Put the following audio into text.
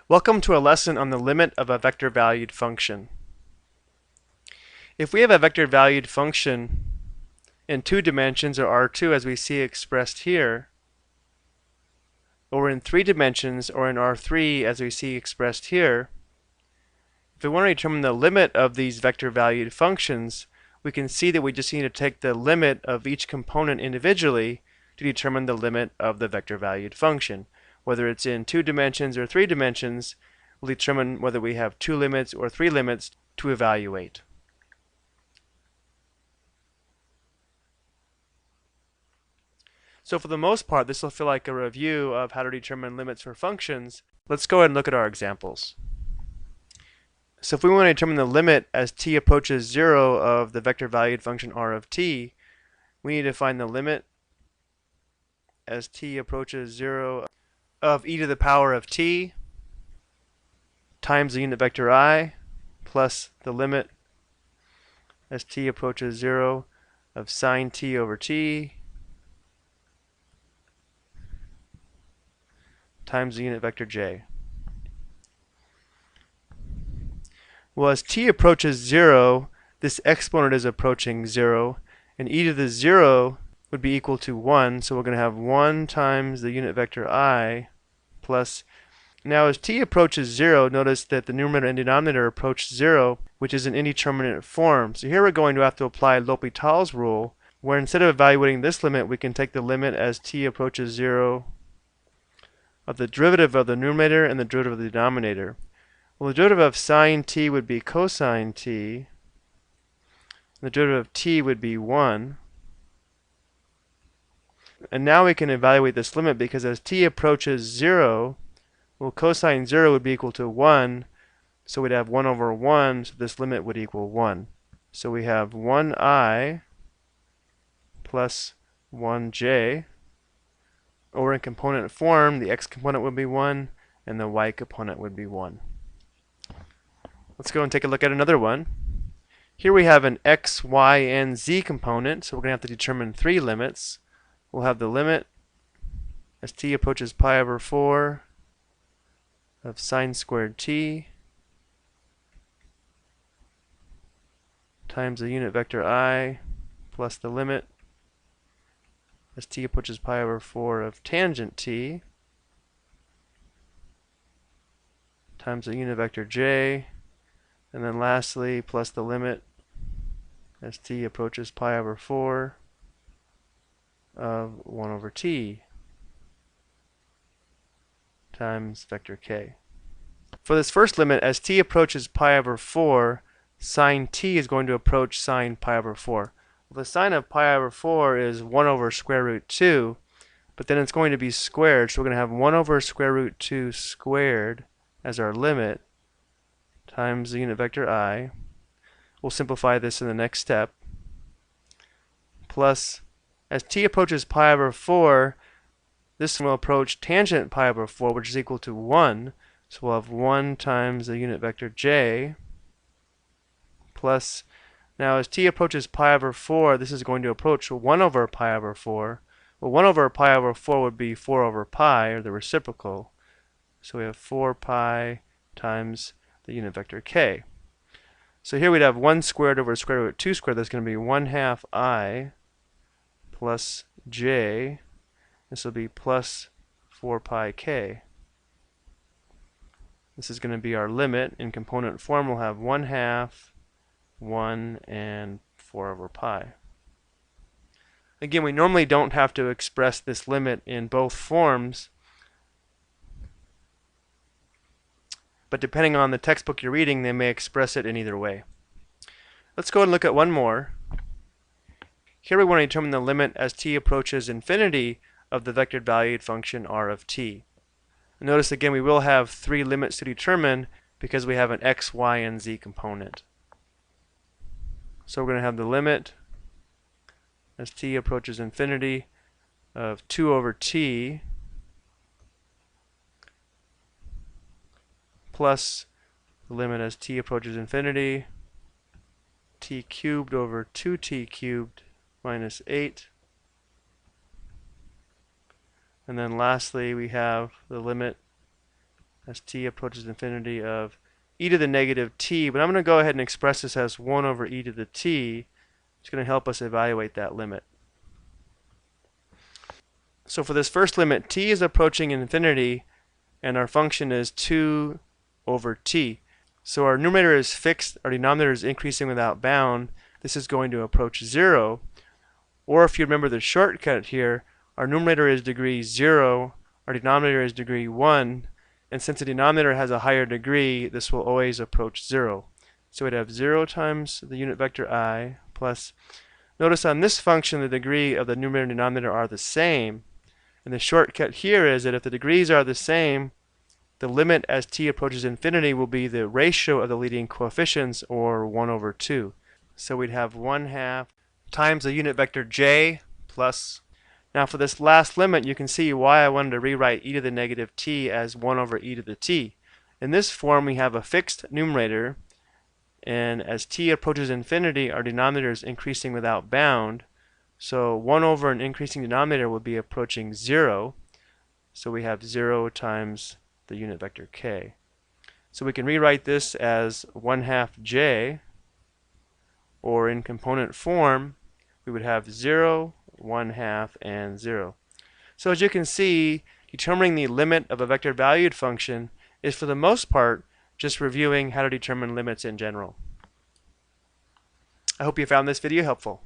Welcome to a lesson on the limit of a vector-valued function. If we have a vector-valued function in 2 dimensions, or R2 as we see expressed here, or in 3 dimensions, or in R3 as we see expressed here, if we want to determine the limit of these vector-valued functions, we can see that we just need to take the limit of each component individually to determine the limit of the vector-valued function. Whether it's in 2 dimensions or 3 dimensions, will determine whether we have 2 limits or 3 limits to evaluate. So for the most part, this will feel like a review of how to determine limits for functions. Let's go ahead and look at our examples. So if we want to determine the limit as t approaches 0 of the vector-valued function r of t, we need to find the limit as t approaches 0 of e to the power of t times the unit vector I plus the limit as t approaches 0 of sine t over t times the unit vector j. Well, as t approaches 0, this exponent is approaching 0, and e to the 0 would be equal to 1, so we're going to have 1 times the unit vector I plus. Now as t approaches 0, notice that the numerator and denominator approach 0, which is an indeterminate form. So here we're going to have to apply L'Hopital's rule, where instead of evaluating this limit, we can take the limit as t approaches 0 of the derivative of the numerator and the derivative of the denominator. Well, the derivative of sine t would be cosine t, and the derivative of t would be 1. And now we can evaluate this limit because as t approaches 0, well, cosine 0 would be equal to 1, so we'd have 1 over 1, so this limit would equal 1. So we have 1i plus 1j, or in component form, the x component would be 1, and the y component would be 1. Let's go and take a look at another one. Here we have an x, y, and z component, so we're going to have to determine 3 limits. We'll have the limit as t approaches pi over 4 of sine squared t times the unit vector I plus the limit as t approaches pi over 4 of tangent t times the unit vector j, and then lastly plus the limit as t approaches pi over 4 of 1 over t times vector k. For this first limit, as t approaches pi over 4, sine t is going to approach sine pi over 4. Well, the sine of pi over 4 is 1 over square root 2, but then it's going to be squared, so we're going to have 1 over square root 2 squared as our limit times the unit vector I. We'll simplify this in the next step. Plus, as t approaches pi over 4, this will approach tangent pi over 4, which is equal to 1. So we'll have 1 times the unit vector j plus, now as t approaches pi over 4, this is going to approach 1 over pi over 4. Well, 1 over pi over 4 would be 4 over pi, or the reciprocal. So we have 4 pi times the unit vector k. So here we'd have 1 squared over square root 2 squared. That's going to be 1/2 I plus j. This will be plus 4 pi k. This is going to be our limit. In component form, we'll have 1/2, 1, and 4 over pi. Again, we normally don't have to express this limit in both forms, but depending on the textbook you're reading, they may express it in either way. Let's go and look at one more. Here we want to determine the limit as t approaches infinity of the vector-valued function r of t. Notice again we will have 3 limits to determine because we have an x, y, and z component. So we're going to have the limit as t approaches infinity of 2 over t plus the limit as t approaches infinity t cubed over 2t cubed minus 8. And then lastly we have the limit as t approaches infinity of e to the negative t, but I'm going to go ahead and express this as 1 over e to the t. It's going to help us evaluate that limit. So for this first limit, t is approaching infinity, and our function is 2 over t. So our numerator is fixed, our denominator is increasing without bound. This is going to approach 0. Or if you remember the shortcut here, our numerator is degree 0, our denominator is degree 1, and since the denominator has a higher degree, this will always approach 0. So we'd have 0 times the unit vector I plus, notice on this function the degree of the numerator and denominator are the same, and the shortcut here is that if the degrees are the same, the limit as t approaches infinity will be the ratio of the leading coefficients, or 1 over 2. So we'd have 1/2 times the unit vector j plus. Now for this last limit, you can see why I wanted to rewrite e to the negative t as 1 over e to the t. In this form, we have a fixed numerator, and as t approaches infinity, our denominator is increasing without bound. So 1 over an increasing denominator would be approaching 0. So we have 0 times the unit vector k. So we can rewrite this as 1/2 j, or in component form, we would have 0, 1/2, and 0. So as you can see, determining the limit of a vector valued function is for the most part just reviewing how to determine limits in general. I hope you found this video helpful.